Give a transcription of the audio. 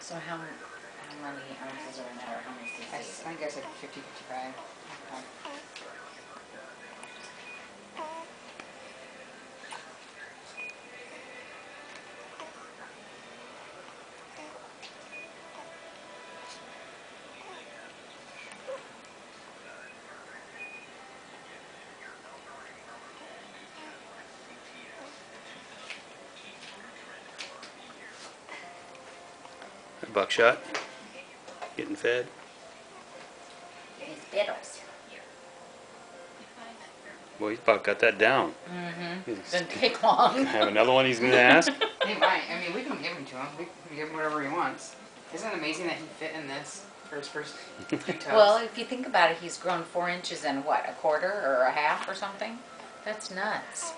So how many ounces are in that, or how many cc's? I guess like 50, 55. Okay. Buckshot, getting fed. These biddles. Boy, he's about got that down. Mm-hmm. Doesn't take long. Have another one he's gonna ask. He might. I mean, we can give him to him. We can give him whatever he wants. Isn't it amazing that he fit in this for his first few tubs? Well, if you think about it, he's grown 4 inches in what, a quarter or a half or something? That's nuts.